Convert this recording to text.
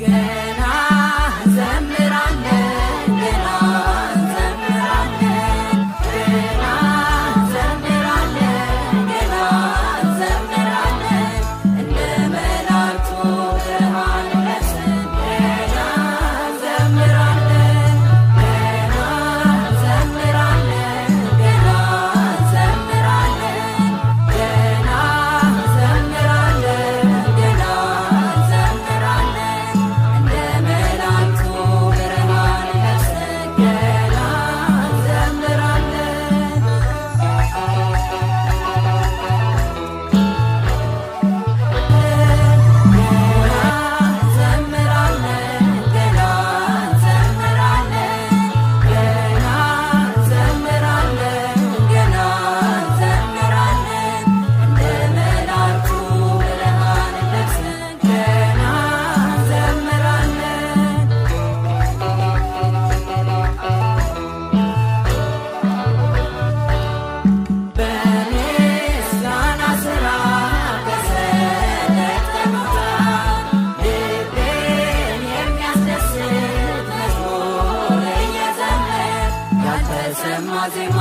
ገና እንዘምራለን ገና እንዘምራለን ገና እንዘምራለን ገና እንዘምራለን እንደ መላእክቱ ብርሃን ለብሰን ገና እንዘምራለን ገና እንዘምራለን ገና እንዘምራለን ገና እንዘምራለን ገና እንዘምራለን እንደ መላእክቱ ብርሃን ለብሰን ገና እንዘምራለን ገና እንዘምራለን ገና እንዘምራለን ገና እንዘምራለን እንደ መላእክቱ ብርሃን ለብሰን ገና እንዘምራለን በምስጋና ሥራ በሰለጠኑት ልቤን የሚያስደስት መዝሙር እየዘመርን ያልተሰማ ዜማ